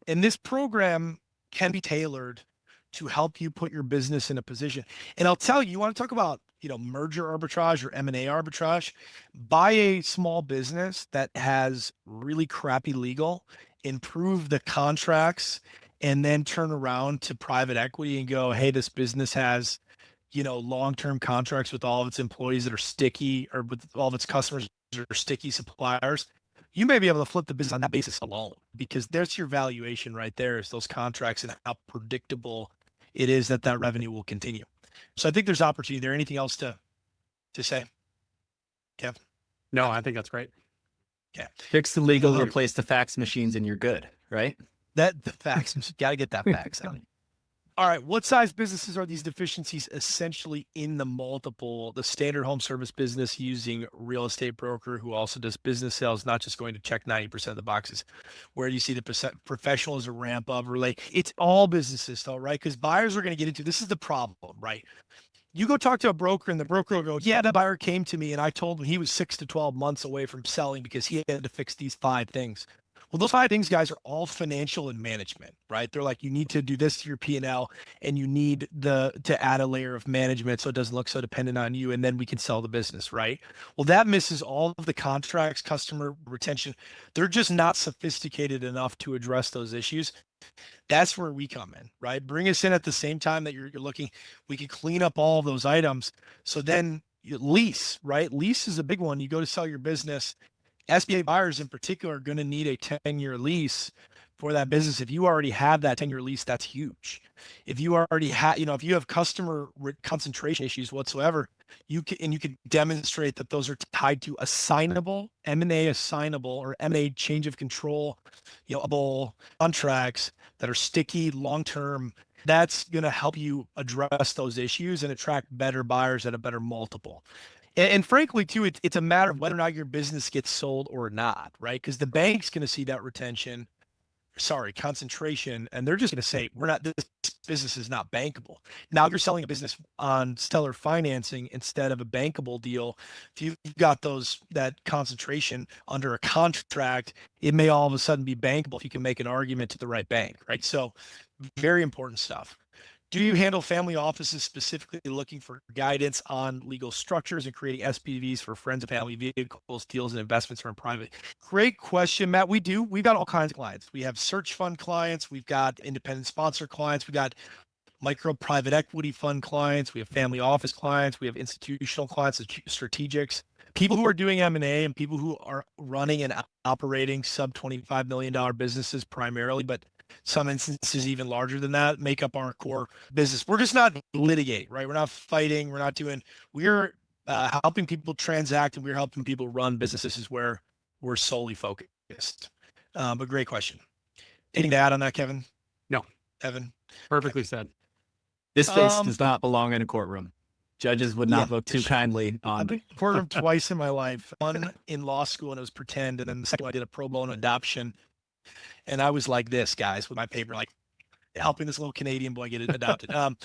and this program can be tailored to help you put your business in a position. And I'll tell you, you want to talk about, merger arbitrage or M&A arbitrage, buy a small business that has really crappy legal, improve the contracts, and then turn around to private equity and go, hey, this business has, long-term contracts with all of its employees that are sticky, or with all of its customers that are sticky suppliers. You may be able to flip the business on that basis alone, because there's your valuation right there, is those contracts and how predictable it is that revenue will continue. So I think there's opportunity there. Anything else to say, Kev? No, I think that's great. Okay. Fix the legal, replace the fax machines, and you're good, right? The fax, got to get that fax out. All right. What size businesses are these deficiencies essentially in the standard home service business using real estate broker who also does business sales, not just going to check 90% of the boxes? Where do you see the professional as a ramp up relate? It's all businesses though, right? Because buyers are going to get into, this is the problem, right? You go talk to a broker and the broker will go, yeah, the buyer came to me and I told him he was 6 to 12 months away from selling because he had to fix these 5 things. Well, those 5 things, guys, are all financial and management, right? They're like, you need to do this to your P&L, and you need to add a layer of management so it doesn't look so dependent on you, and then we can sell the business, right? Well, that misses all of the contracts, customer retention. They're just not sophisticated enough to address those issues. That's where we come in, right? Bring us in at the same time that you're looking. We can clean up all of those items. So then lease, right? Lease is a big one. You go to sell your business. SBA buyers in particular are going to need a 10-year lease for that business. If you already have that 10-year lease, that's huge. If you already have, if you have customer concentration issues whatsoever, you can demonstrate that those are tied to assignable M&A assignable or M&A change of control, contracts that are sticky long-term. That's going to help you address those issues and attract better buyers at a better multiple. And frankly, too, it's a matter of whether or not your business gets sold or not, right? Because the bank's going to see that concentration, and they're just going to say, this business is not bankable. Now you're selling a business on stellar financing instead of a bankable deal. If you've got that concentration under a contract, it may all of a sudden be bankable if you can make an argument to the right bank, right? So very important stuff. Do you handle family offices specifically looking for guidance on legal structures and creating SPVs for friends and family vehicles, deals, and investments from private? Great question, Matt. We do. We've got all kinds of clients. We have search fund clients. We've got independent sponsor clients. We've got micro private equity fund clients. We have family office clients. We have institutional clients, strategics, people who are doing M&A, and people who are running and operating sub $25 million businesses primarily, but some instances even larger than that make up our core business. We're just not litigating, right? We're not fighting. We're helping people transact, and we're helping people run businesses. This is where we're solely focused. But great question. Anything to add on that, Kevin? No. Evan? Perfectly said. This space does not belong in a courtroom. Judges would not vote too kindly on. I've been in courtroom twice in my life. One in law school, and it was pretend, and then the second one I did a pro bono adoption. And I was like this, guys, with my paper, like helping this little Canadian boy get it adopted. All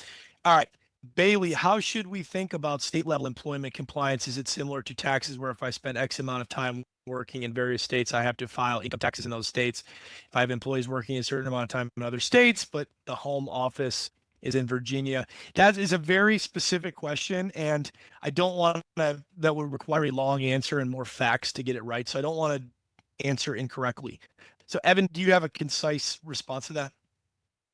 right. Bailey, how should we think about state level employment compliance? Is it similar to taxes, where if I spend X amount of time working in various states, I have to file income taxes in those states? If I have employees working a certain amount of time in other states, but the home office is in Virginia. That is a very specific question, and I don't want that would require a long answer and more facts to get it right. So I don't want to answer incorrectly. So Evan, do you have a concise response to that?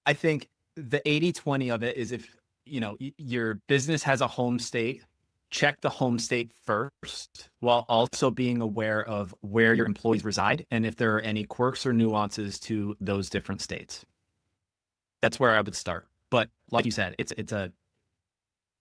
I think the 80-20 of it is if, your business has a home state, check the home state first while also being aware of where your employees reside and if there are any quirks or nuances to those different states. That's where I would start. But like you said, it's a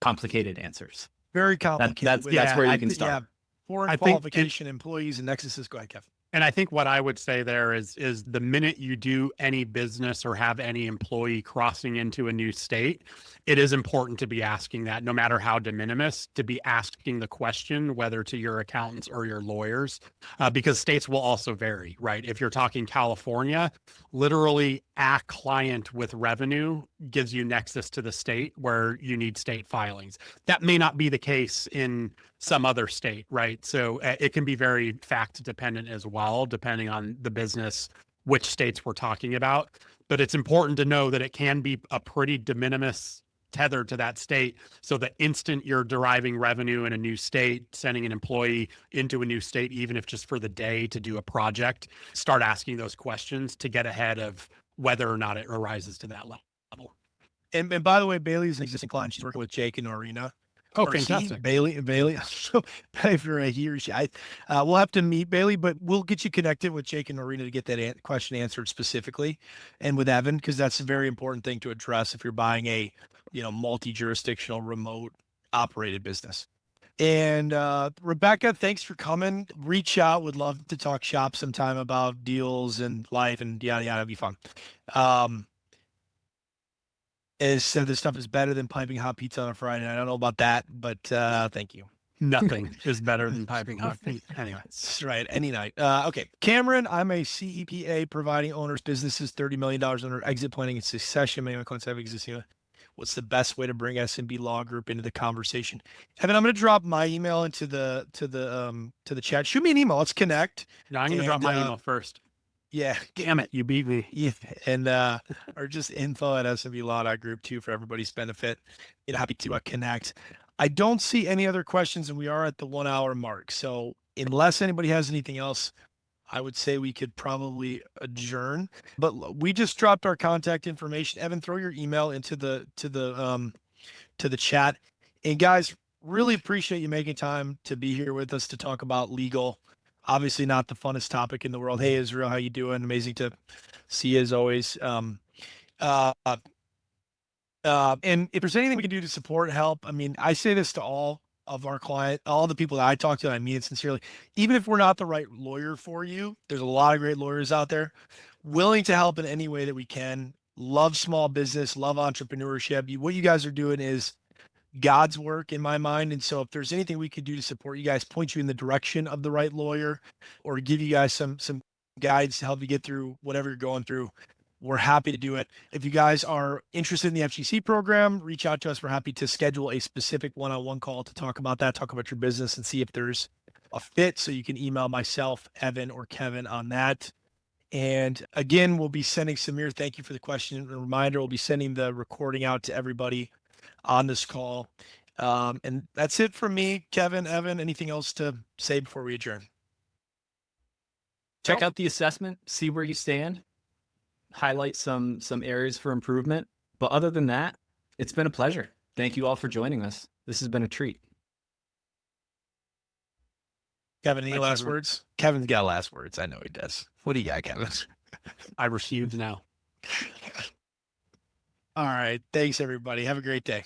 complicated answers. Very complicated. That's where you can start. Yeah, foreign qualification, employees, and nexuses. Go ahead, Kevin. And I think what I would say there is the minute you do any business or have any employee crossing into a new state, it is important to be asking that, no matter how de minimis, to be asking the question, whether to your accountants or your lawyers, because states will also vary, right? If you're talking California, literally a client with revenue gives you nexus to the state where you need state filings. That may not be the case in some other state, right? So it can be very fact dependent as well, depending on the business, which states we're talking about. But it's important to know that it can be a pretty de minimis tether to that state. So the instant you're deriving revenue in a new state, sending an employee into a new state, even if just for the day to do a project, start asking those questions to get ahead of whether or not it arises to that level. And by the way, Bailey is an existing client. She's working with Jake and Norina. Oh, Or he, fantastic. Bailey. So if you're a he or she, we'll have to meet Bailey, but we'll get you connected with Jake and Norina to get that question answered specifically, and with Evan, because that's a very important thing to address if you're buying a, multi-jurisdictional remote operated business. And Rebecca, thanks for coming. Reach out. Would love to talk shop sometime about deals and life and yada yada. It'd be fun. Is said this stuff is better than piping hot pizza on a Friday night. I don't know about that, but thank you. Nothing is better than piping hot. Anyway, That's right. Any night. Okay. Cameron, I'm a CEPA providing owners businesses $30 million under exit planning and succession. Many of my clients have existing. What's the best way to bring SMB Law Group into the conversation? Evan, I'm going to drop my email into the chat. Shoot me an email. Let's connect. no, I'm going to drop my email first. Yeah. Damn it, you beat me. Yeah, and or just info@smblaw.group too for everybody's benefit. Happy to connect. I don't see any other questions, and we are at the 1 hour mark. So unless anybody has anything else, I would say we could probably adjourn. But we just dropped our contact information. Evan, throw your email into the chat. And guys, really appreciate you making time to be here with us to talk about legal. Obviously not the funnest topic in the world. Hey, Israel, how you doing? Amazing to see you as always. And if there's anything we can do to support and help, I mean, I say this to all of our client, all the people that I talk to, I mean it sincerely. Even if we're not the right lawyer for you, there's a lot of great lawyers out there willing to help in any way that we can. Love small business, love entrepreneurship. What you guys are doing is God's work in my mind. And so if there's anything we could do to support you guys, point you in the direction of the right lawyer, or give you guys some guides to help you get through whatever you're going through, we're happy to do it. If you guys are interested in the FGC program, reach out to us. We're happy to schedule a specific one-on-one call to talk about that, talk about your business, and see if there's a fit. So you can email myself, Evan, or Kevin on that. And again, we'll be sending Samir, thank you for the question. A reminder, we'll be sending the recording out to everybody on this call. And that's it from me. Kevin, Evan, anything else to say before we adjourn? Check out the assessment, see where you stand, highlight some areas for improvement. But other than that, it's been a pleasure. Thank you all for joining us. This has been a treat. Kevin, any last words? Kevin's got last words. I know he does. What do you got, Kevin? I received now. All right. Thanks, everybody. Have a great day.